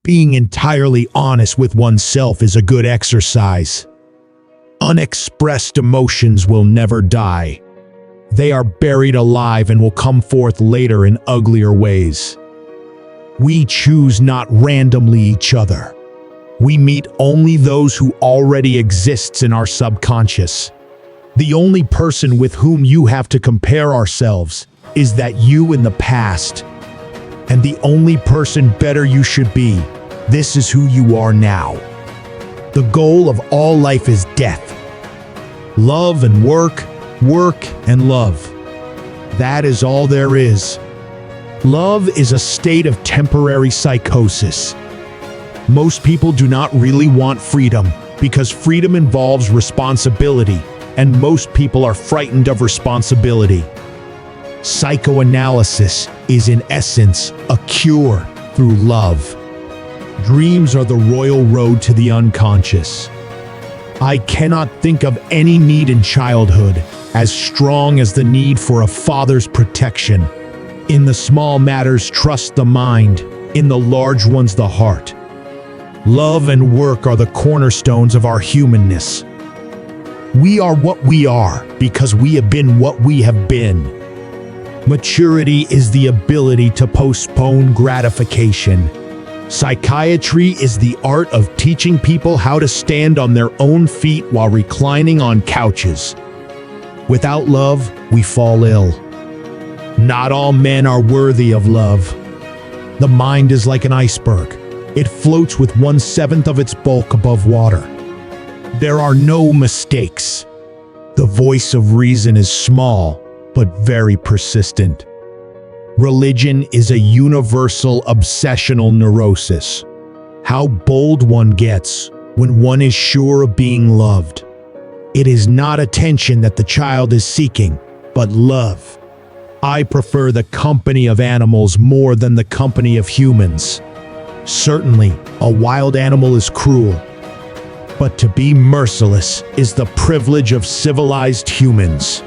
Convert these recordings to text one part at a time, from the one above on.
Being entirely honest with oneself is a good exercise. Unexpressed emotions will never die. They are buried alive and will come forth later in uglier ways. We choose not randomly each other. We meet only those who already exists in our subconscious. The only person with whom you have to compare ourselves is that you in the past. And the only person better you should be. This is who you are now. The goal of all life is death. Love and work, work and love. That is all there is. Love is a state of temporary psychosis. Most people do not really want freedom because freedom involves responsibility, and most people are frightened of responsibility. Psychoanalysis is in essence a cure through love. Dreams are the royal road to the unconscious. I cannot think of any need in childhood as strong as the need for a father's protection. In the small matters, trust the mind. In the large ones, the heart. Love and work are the cornerstones of our humanness. We are what we are because we have been what we have been. Maturity is the ability to postpone gratification. Psychiatry is the art of teaching people how to stand on their own feet while reclining on couches. Without love, we fall ill. Not all men are worthy of love. The mind is like an iceberg. It floats with 1/7 of its bulk above water. There are no mistakes. The voice of reason is small, but very persistent. Religion is a universal obsessional neurosis. How bold one gets when one is sure of being loved. It is not attention that the child is seeking, but love. I prefer the company of animals more than the company of humans. Certainly, a wild animal is cruel, but to be merciless is the privilege of civilized humans.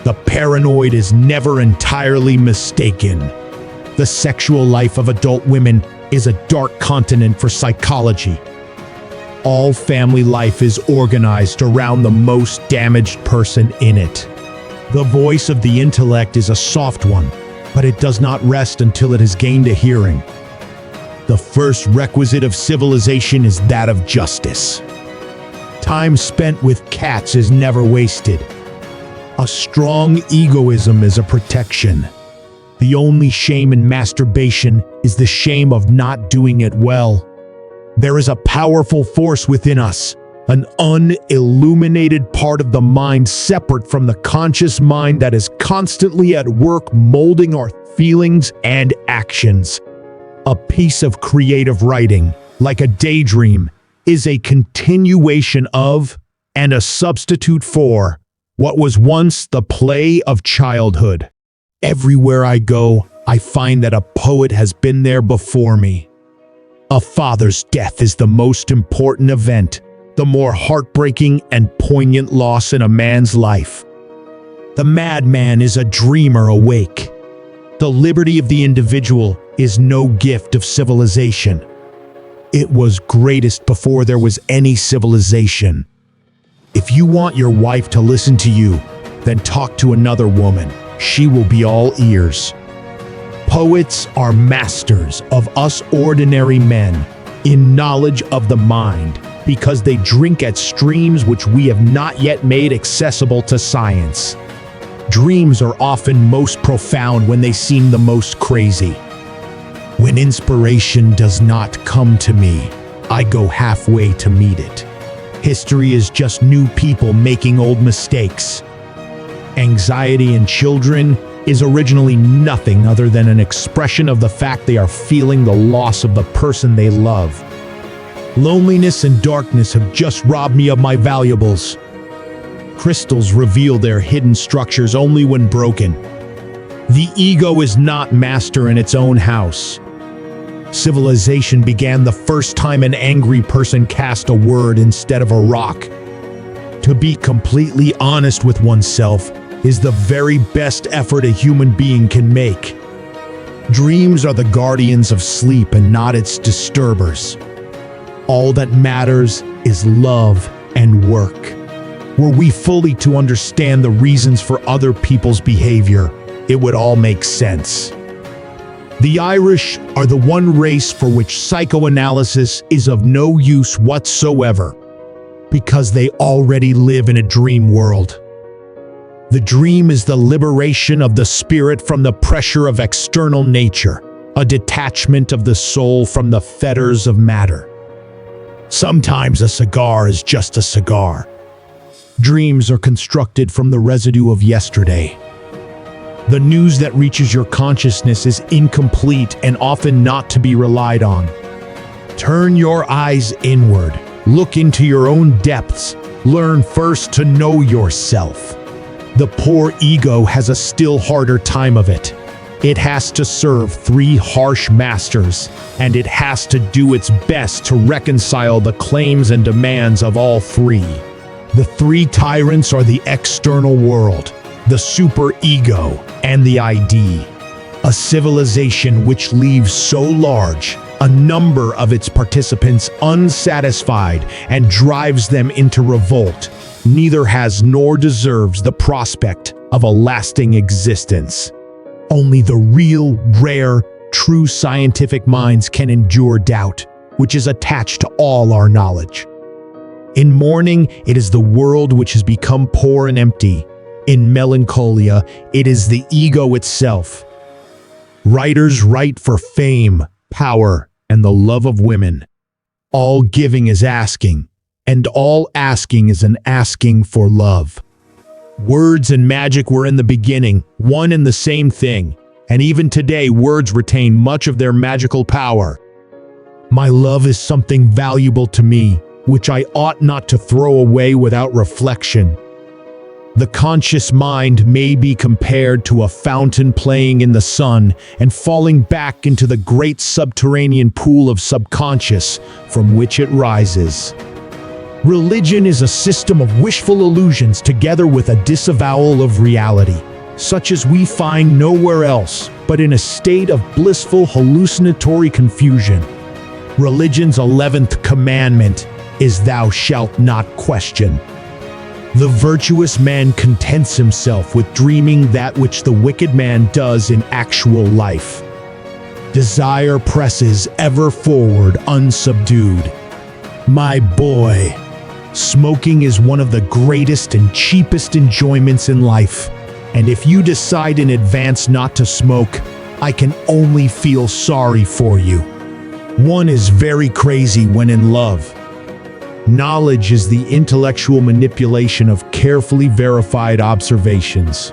The paranoid is never entirely mistaken. The sexual life of adult women is a dark continent for psychology. All family life is organized around the most damaged person in it. The voice of the intellect is a soft one, but it does not rest until it has gained a hearing. The first requisite of civilization is that of justice. Time spent with cats is never wasted. A strong egoism is a protection. The only shame in masturbation is the shame of not doing it well. There is a powerful force within us, an unilluminated part of the mind separate from the conscious mind that is constantly at work molding our feelings and actions. A piece of creative writing, like a daydream, is a continuation of and a substitute for what was once the play of childhood. Everywhere I go, I find that a poet has been there before me. A father's death is the most important event, the more heartbreaking and poignant loss in a man's life. The madman is a dreamer awake. The liberty of the individual is no gift of civilization. It was greatest before there was any civilization. If you want your wife to listen to you, then talk to another woman. She will be all ears. Poets are masters of us ordinary men in knowledge of the mind because they drink at streams which we have not yet made accessible to science. Dreams are often most profound when they seem the most crazy. When inspiration does not come to me, I go halfway to meet it. History is just new people making old mistakes. Anxiety in children is originally nothing other than an expression of the fact they are feeling the loss of the person they love. Loneliness and darkness have just robbed me of my valuables. Crystals reveal their hidden structures only when broken. The ego is not master in its own house. Civilization began the first time an angry person cast a word instead of a rock. To be completely honest with oneself is the very best effort a human being can make. Dreams are the guardians of sleep and not its disturbers. All that matters is love and work. Were we fully to understand the reasons for other people's behavior, it would all make sense. The Irish are the one race for which psychoanalysis is of no use whatsoever, because they already live in a dream world. The dream is the liberation of the spirit from the pressure of external nature, a detachment of the soul from the fetters of matter. Sometimes a cigar is just a cigar. Dreams are constructed from the residue of yesterday. The news that reaches your consciousness is incomplete and often not to be relied on. Turn your eyes inward, look into your own depths, learn first to know yourself. The poor ego has a still harder time of it. It has to serve three harsh masters, and it has to do its best to reconcile the claims and demands of all three. The three tyrants are the external world, the superego, and the ID. A civilization which leaves so large a number of its participants unsatisfied and drives them into revolt, neither has nor deserves the prospect of a lasting existence. Only the real, rare, true scientific minds can endure doubt, which is attached to all our knowledge. In mourning, it is the world which has become poor and empty. In melancholia, it is the ego itself. Writers write for fame, power, and the love of women. All giving is asking, and all asking is an asking for love. Words and magic were in the beginning, one and the same thing, and even today words retain much of their magical power. My love is something valuable to me, which I ought not to throw away without reflection. The conscious mind may be compared to a fountain playing in the sun and falling back into the great subterranean pool of subconscious from which it rises. Religion is a system of wishful illusions together with a disavowal of reality, such as we find nowhere else but in a state of blissful hallucinatory confusion. Religion's 11th commandment is "Thou shalt not question." The virtuous man contents himself with dreaming that which the wicked man does in actual life. Desire presses ever forward unsubdued. My boy, smoking is one of the greatest and cheapest enjoyments in life, and if you decide in advance not to smoke, I can only feel sorry for you. One is very crazy when in love. Knowledge is the intellectual manipulation of carefully verified observations.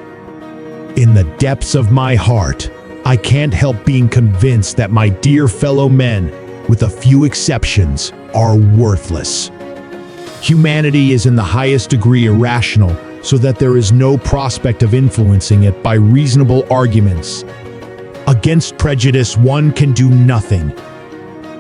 In the depths of my heart, I can't help being convinced that my dear fellow men, with a few exceptions, are worthless. Humanity is in the highest degree irrational, so that there is no prospect of influencing it by reasonable arguments. Against prejudice, one can do nothing.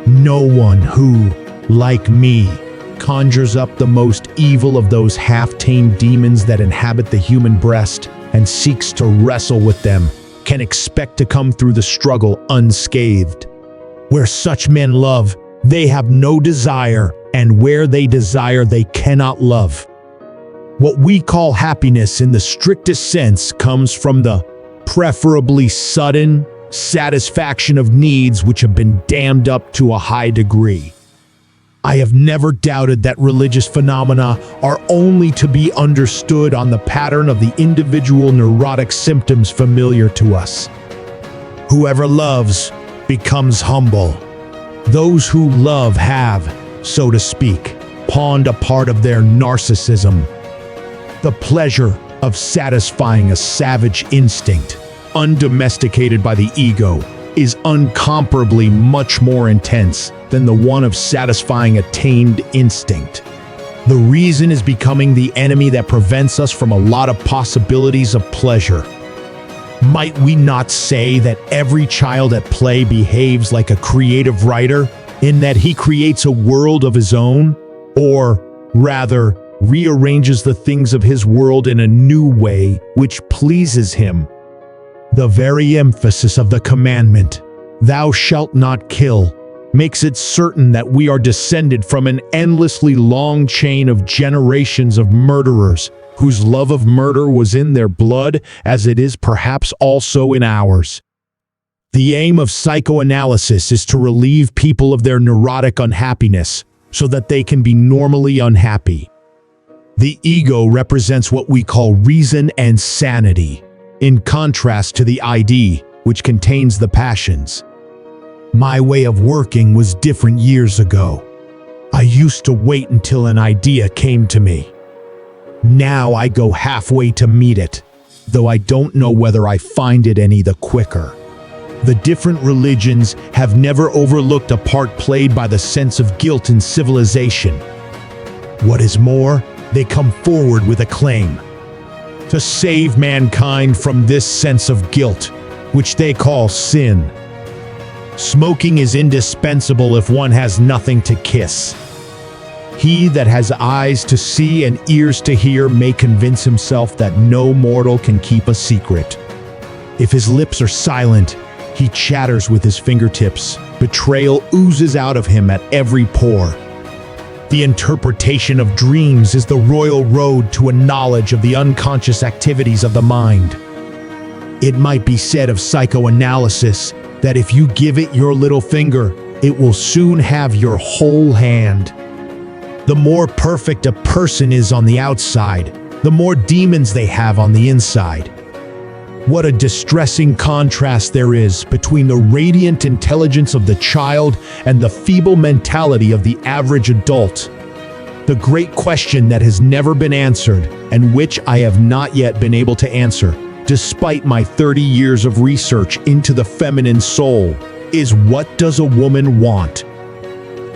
No one who, like me, conjures up the most evil of those half-tamed demons that inhabit the human breast and seeks to wrestle with them can expect to come through the struggle unscathed. Where such men love, they have no desire, and where they desire, they cannot love. What we call happiness in the strictest sense comes from the preferably sudden satisfaction of needs which have been dammed up to a high degree. I have never doubted that religious phenomena are only to be understood on the pattern of the individual neurotic symptoms familiar to us. Whoever loves becomes humble. Those who love have, so to speak, pawned a part of their narcissism. The pleasure of satisfying a savage instinct, undomesticated by the ego, is incomparably much more intense than the one of satisfying a tamed instinct. The reason is becoming the enemy that prevents us from a lot of possibilities of pleasure. Might we not say that every child at play behaves like a creative writer, in that he creates a world of his own, or rather, rearranges the things of his world in a new way which pleases him? The very emphasis of the commandment, "Thou shalt not kill," makes it certain that we are descended from an endlessly long chain of generations of murderers whose love of murder was in their blood, as it is perhaps also in ours. The aim of psychoanalysis is to relieve people of their neurotic unhappiness so that they can be normally unhappy. The ego represents what we call reason and sanity, in contrast to the ID, which contains the passions. My way of working was different years ago. I used to wait until an idea came to me. Now I go halfway to meet it, though I don't know whether I find it any the quicker. The different religions have never overlooked a part played by the sense of guilt in civilization. What is more, they come forward with a claim to save mankind from this sense of guilt, which they call sin. Smoking is indispensable if one has nothing to kiss. He that has eyes to see and ears to hear may convince himself that no mortal can keep a secret. If his lips are silent, he chatters with his fingertips. Betrayal oozes out of him at every pore. The interpretation of dreams is the royal road to a knowledge of the unconscious activities of the mind. It might be said of psychoanalysis that if you give it your little finger, it will soon have your whole hand. The more perfect a person is on the outside, the more demons they have on the inside. What a distressing contrast there is between the radiant intelligence of the child and the feeble mentality of the average adult. The great question that has never been answered, and which I have not yet been able to answer, despite my 30 years of research into the feminine soul, is what does a woman want?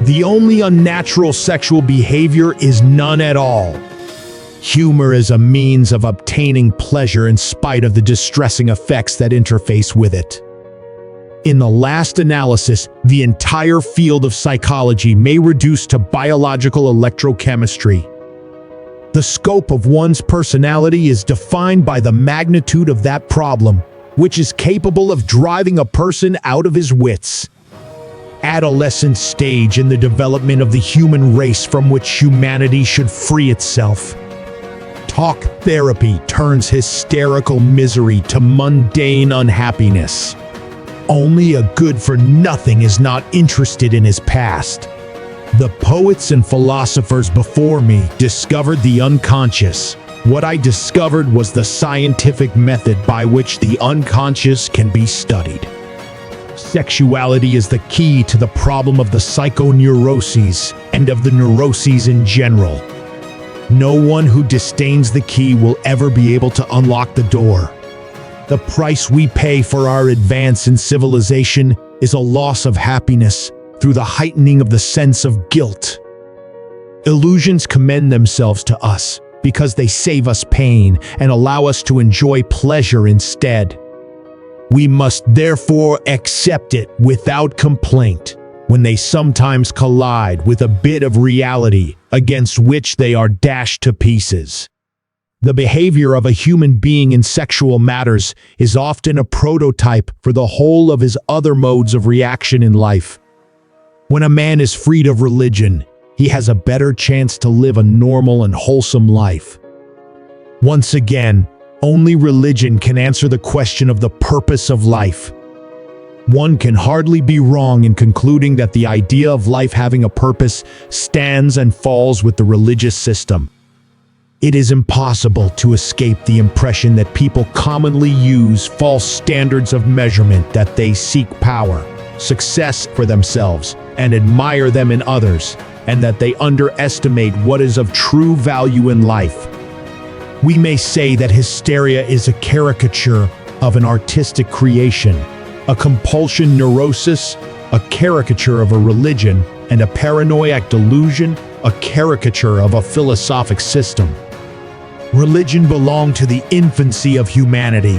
The only unnatural sexual behavior is none at all. Humor is a means of obtaining pleasure in spite of the distressing effects that interface with it. In the last analysis, the entire field of psychology may reduce to biological electrochemistry. The scope of one's personality is defined by the magnitude of that problem, which is capable of driving a person out of his wits. Adolescent stage in the development of the human race from which humanity should free itself. Talk therapy turns hysterical misery to mundane unhappiness. Only a good-for-nothing is not interested in his past. The poets and philosophers before me discovered the unconscious. What I discovered was the scientific method by which the unconscious can be studied. Sexuality is the key to the problem of the psychoneuroses and of the neuroses in general. No one who disdains the key will ever be able to unlock the door. The price we pay for our advance in civilization is a loss of happiness through the heightening of the sense of guilt. Illusions commend themselves to us because they save us pain and allow us to enjoy pleasure instead. We must therefore accept it without complaint when they sometimes collide with a bit of reality against which they are dashed to pieces. The behavior of a human being in sexual matters is often a prototype for the whole of his other modes of reaction in life. When a man is freed of religion, he has a better chance to live a normal and wholesome life. Once again, only religion can answer the question of the purpose of life. One can hardly be wrong in concluding that the idea of life having a purpose stands and falls with the religious system. It is impossible to escape the impression that people commonly use false standards of measurement, that they seek power, success for themselves, and admire them in others, and that they underestimate what is of true value in life. We may say that hysteria is a caricature of an artistic creation, a compulsion neurosis, a caricature of a religion, and a paranoiac delusion, a caricature of a philosophic system. Religion belonged to the infancy of humanity.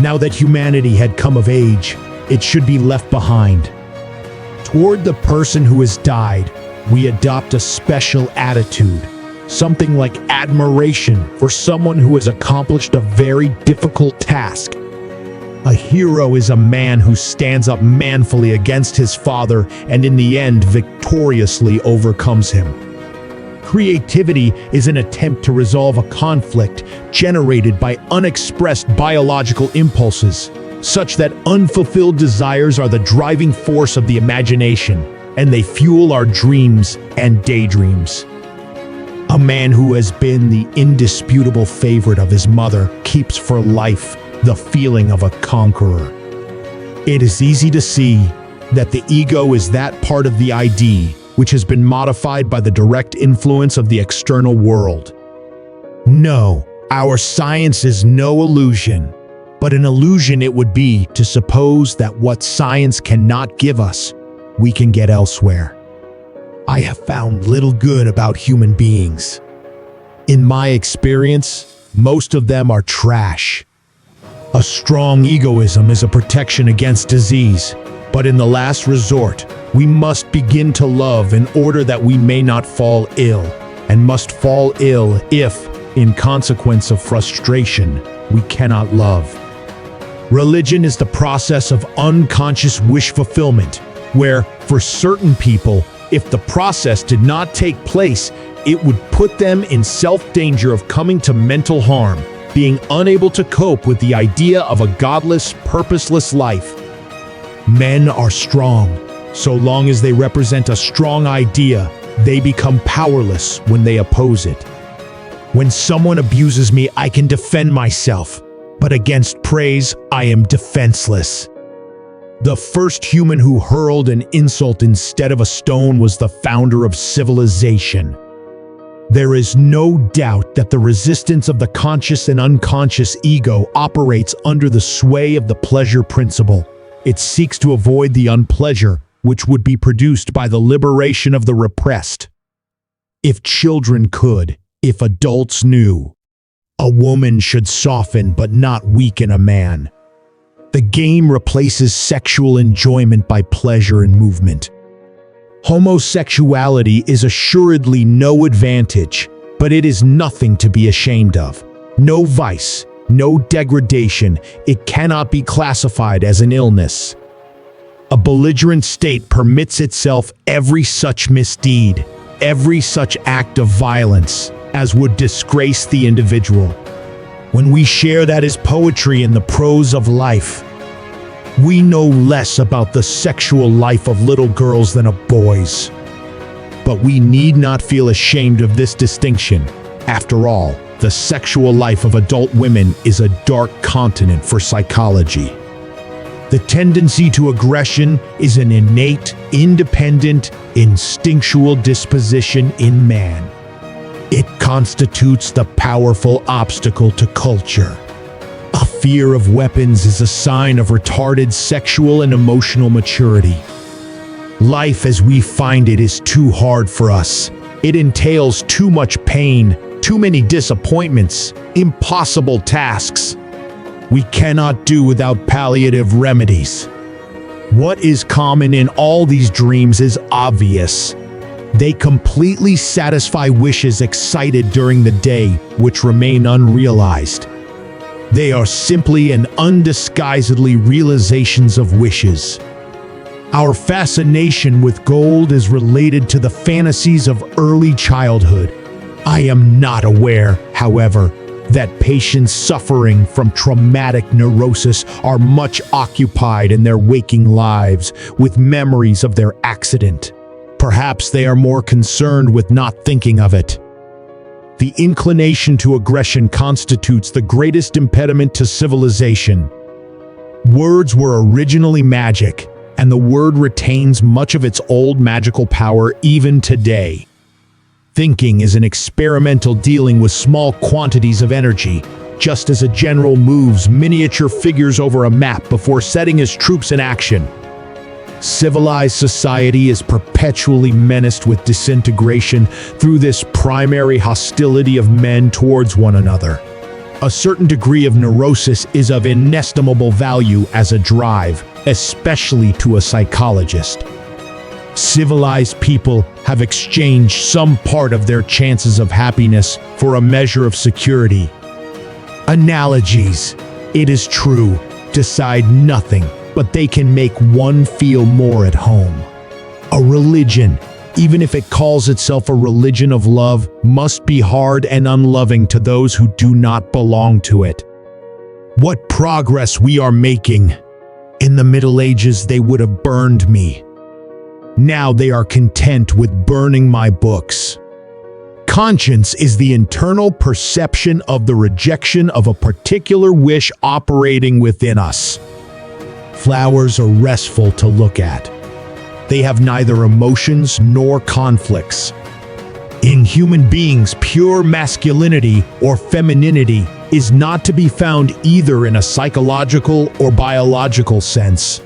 Now that humanity had come of age, it should be left behind. Toward the person who has died, we adopt a special attitude, something like admiration for someone who has accomplished a very difficult task. A hero is a man who stands up manfully against his father and in the end victoriously overcomes him. Creativity is an attempt to resolve a conflict generated by unexpressed biological impulses, such that unfulfilled desires are the driving force of the imagination, and they fuel our dreams and daydreams. A man who has been the indisputable favorite of his mother keeps for life the feeling of a conqueror. It is easy to see that the ego is that part of the ID which has been modified by the direct influence of the external world. No, our science is no illusion, but an illusion it would be to suppose that what science cannot give us, we can get elsewhere. I have found little good about human beings. In my experience, most of them are trash. A strong egoism is a protection against disease, but in the last resort, we must begin to love in order that we may not fall ill, and must fall ill if, in consequence of frustration, we cannot love. Religion is the process of unconscious wish fulfillment, where, for certain people, if the process did not take place, it would put them in self-danger of coming to mental harm, being unable to cope with the idea of a godless, purposeless life. Men are strong. So long as they represent a strong idea, they become powerless when they oppose it. When someone abuses me, I can defend myself, but against praise, I am defenseless. The first human who hurled an insult instead of a stone was the founder of civilization. There is no doubt that the resistance of the conscious and unconscious ego operates under the sway of the pleasure principle. It seeks to avoid the unpleasure, which would be produced by the liberation of the repressed. If children could, if adults knew, a woman should soften but not weaken a man. The game replaces sexual enjoyment by pleasure and movement. Homosexuality is assuredly no advantage, but it is nothing to be ashamed of. No vice, no degradation, it cannot be classified as an illness. A belligerent state permits itself every such misdeed, every such act of violence, as would disgrace the individual. When we share that as poetry in the prose of life, we know less about the sexual life of little girls than of boys. But we need not feel ashamed of this distinction. After all, the sexual life of adult women is a dark continent for psychology. The tendency to aggression is an innate, independent, instinctual disposition in man. It constitutes the powerful obstacle to culture. A fear of weapons is a sign of retarded sexual and emotional maturity. Life as we find it is too hard for us. It entails too much pain, too many disappointments, impossible tasks. We cannot do without palliative remedies. What is common in all these dreams is obvious. They completely satisfy wishes excited during the day, which remain unrealized. They are simply and undisguisedly realizations of wishes. Our fascination with gold is related to the fantasies of early childhood. I am not aware, however, that patients suffering from traumatic neurosis are much occupied in their waking lives with memories of their accident. Perhaps they are more concerned with not thinking of it. The inclination to aggression constitutes the greatest impediment to civilization. Words were originally magic, and the word retains much of its old magical power even today. Thinking is an experimental dealing with small quantities of energy, just as a general moves miniature figures over a map before setting his troops in action. Civilized society is perpetually menaced with disintegration through this primary hostility of men towards one another. A certain degree of neurosis is of inestimable value as a drive, especially to a psychologist. Civilized people have exchanged some part of their chances of happiness for a measure of security. Analogies. It is true, decide nothing, but they can make one feel more at home. A religion, even if it calls itself a religion of love, must be hard and unloving to those who do not belong to it. What progress we are making! In the Middle Ages, they would have burned me. Now they are content with burning my books. Conscience is the internal perception of the rejection of a particular wish operating within us. Flowers are restful to look at. They have neither emotions nor conflicts. In human beings, pure masculinity or femininity is not to be found either in a psychological or biological sense.